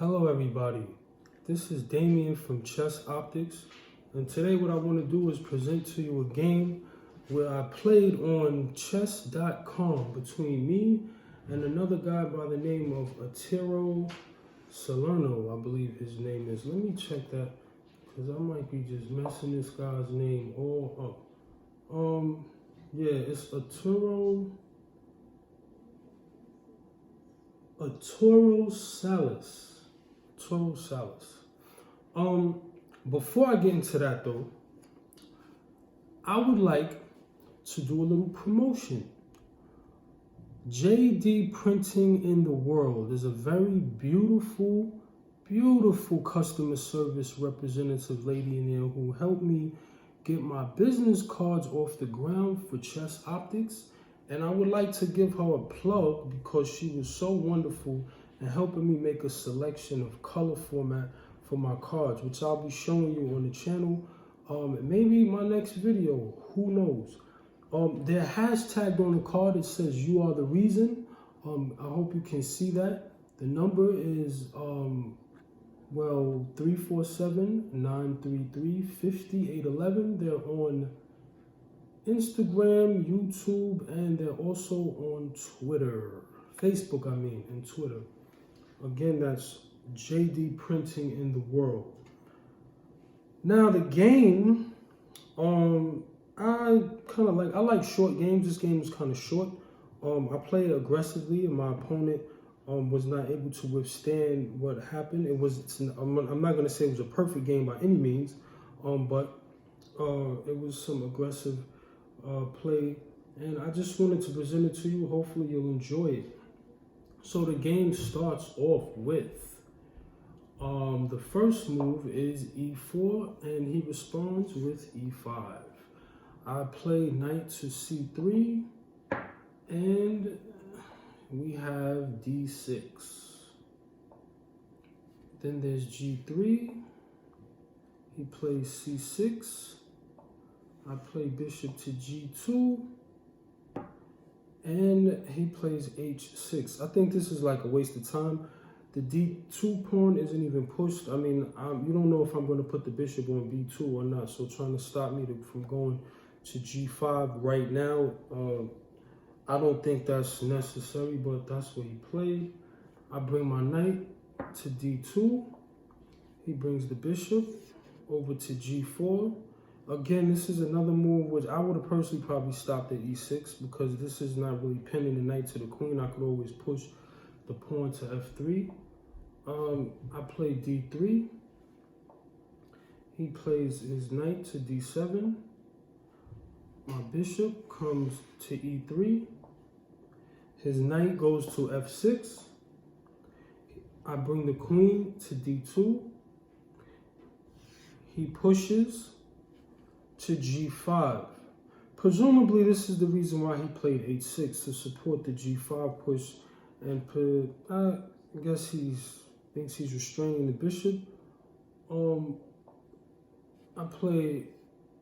Hello everybody, this is Damien from Chess Optics, and today what I want to do is present to you a game where I played on chess.com between me and another guy by the name of Arturo Salerno, I believe his name is. Let me check that because I might be just messing this guy's name all up. Yeah, it's Arturo Salas. Arturo Salas. Before I get into that though, I would like to do a little promotion. JD Printing in the World is a very beautiful customer service representative lady in there who helped me get my business cards off the ground for Chess Optics. And I would like to give her a plug because she was so wonderful in helping me make a selection of color format for my cards, which I'll be showing you on the channel. Maybe my next video, who knows? They're hashtagged on the card. It says "You are the reason." I hope you can see that. The number is 347-933-5811. They're on Instagram, YouTube, and they're also on Twitter. Facebook, and Twitter. Again, that's JD Printing in the World. Now the game, I like short games. This game is kind of short. I played aggressively, and my opponent was not able to withstand what happened. I'm not going to say it was a perfect game by any means, but it was some aggressive play, and I just wanted to present it to you. Hopefully you'll enjoy it. So the game starts off with the first move is e4, and he responds with e5. I play knight to c3, and we have d6. Then there's g3. He plays c6. I play bishop to g2, and he plays h6. I think this is like a waste of time. The d2 pawn isn't even pushed. You don't know if I'm going to put the bishop on b2 or not, so trying to stop me from going to g5 right now, I don't think that's necessary, but that's what he played. I bring my knight to d2. He brings the bishop over to g4. Again, this is another move which I would have personally probably stopped at e6 because this is not really pinning the knight to the queen. I could always push the pawn to f3. I play d3. He plays his knight to d7. My bishop comes to e3. His knight goes to f6. I bring the queen to d2. He pushes to g5. Presumably this is the reason why he played h6, to support the g5 push, and I guess he thinks he's restraining the bishop. I play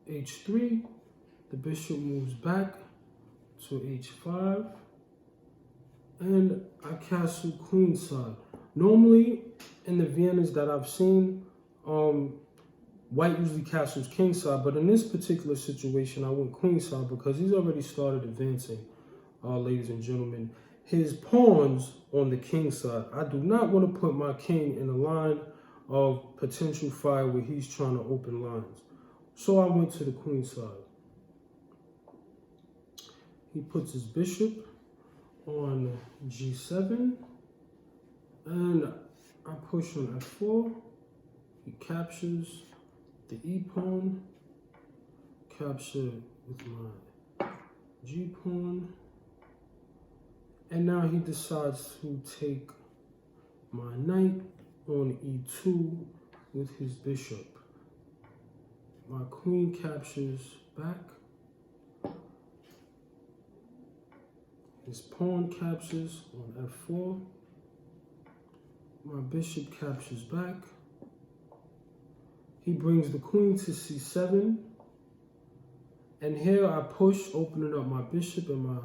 h3. The bishop moves back to h5, and I castle queenside. Normally in the Viennas that I've seen, white usually castles kingside, but in this particular situation, I went queenside because he's already started advancing, ladies and gentlemen. His pawns on the king side. I do not want to put my king in a line of potential fire where he's trying to open lines. So I went to the queen side. He puts his bishop on g7, and I push on f4. He captures the e-pawn, capture with my g-pawn, and now he decides to take my knight on e2 with his bishop. My queen captures back. His pawn captures on f4. My bishop captures back. He brings the queen to c7. And here I push, opening up my bishop, and my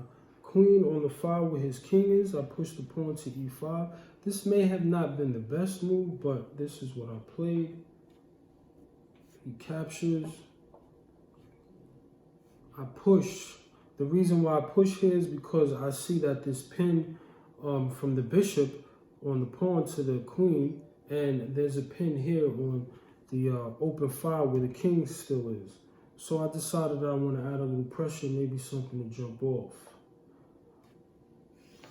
queen on the file where his king is. I push the pawn to e5. This may have not been the best move, but this is what I played. He captures. I push. The reason why I push here is because I see that this pin from the bishop on the pawn to the queen, and there's a pin here on the open file where the king still is. So I decided that I want to add a little pressure, maybe something to jump off.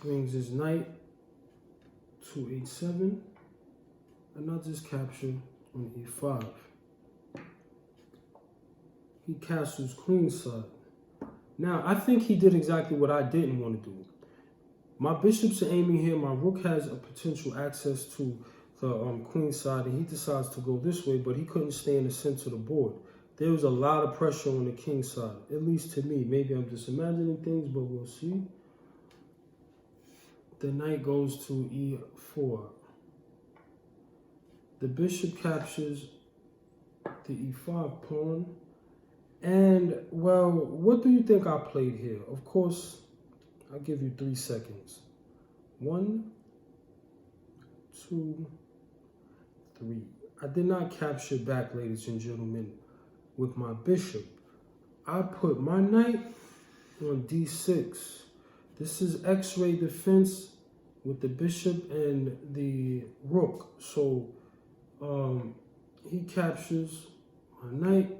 Brings his knight to h7, and I just capture on e5. He castles queenside. Now, I think he did exactly what I didn't want to do. My bishops are aiming here. My rook has a potential access to the queen side, and he decides to go this way, but he couldn't stay in the center of the board. There was a lot of pressure on the king side, at least to me. Maybe I'm just imagining things, but we'll see. The knight goes to e4. The bishop captures the e5 pawn. And, well, what do you think I played here? Of course, I'll give you 3 seconds. 1, 2, 3. I did not capture back, ladies and gentlemen, with my bishop. I put my knight on d6. This is X-ray defense with the bishop and the rook. So he captures my knight,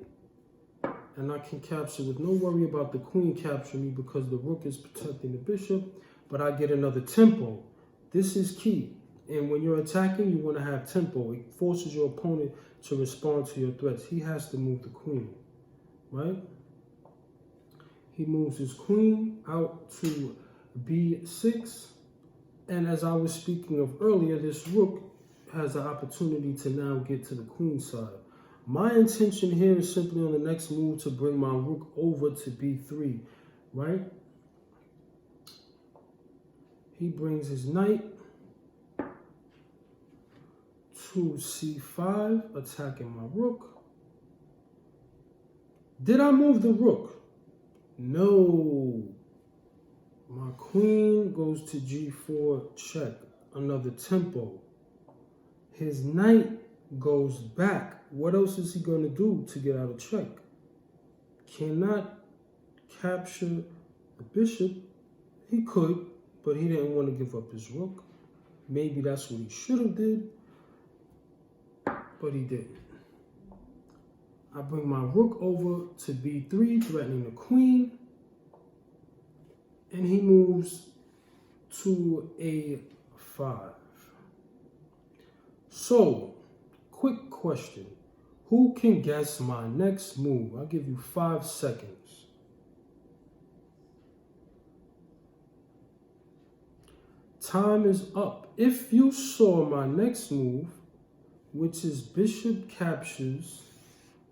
and I can capture with no worry about the queen capturing me because the rook is protecting the bishop, but I get another tempo. This is key. And when you're attacking, you want to have tempo. It forces your opponent to respond to your threats. He has to move the queen, right? He moves his queen out to b6. And as I was speaking of earlier, this rook has the opportunity to now get to the queen side. My intention here is simply on the next move to bring my rook over to b3, right? He brings his knight to c5, attacking my rook. Did I move the rook? No. My queen goes to g4, check. Another tempo. His knight goes back. What else is he going to do to get out of check? Cannot capture the bishop. He could, but he didn't want to give up his rook. Maybe that's what he should have did, but he didn't. I bring my rook over to b3, threatening the queen, and he moves to a5. So, quick question. Who can guess my next move? I'll give you 5 seconds. Time is up. If you saw my next move, which is bishop captures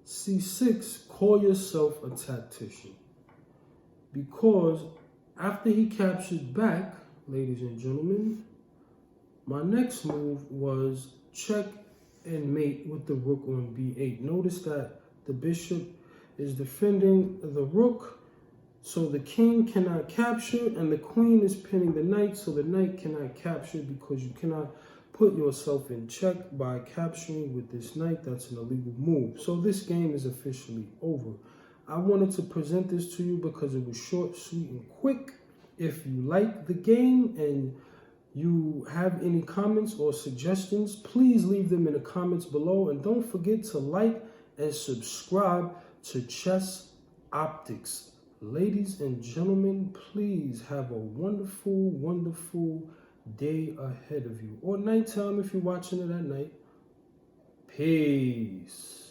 c6, call yourself a tactician. Because after he captured back, ladies and gentlemen, my next move was check and mate with the rook on b8. Notice that the bishop is defending the rook, so the king cannot capture, and the queen is pinning the knight, so the knight cannot capture because you cannot put yourself in check by capturing with this knight. That's an illegal move. So this game is officially over. I wanted to present this to you because it was short, sweet, and quick. If you like the game and you have any comments or suggestions, please leave them in the comments below. And don't forget to like and subscribe to Chess Optics. Ladies and gentlemen, please have a wonderful, wonderful day ahead of you. Or nighttime if you're watching it at night. Peace.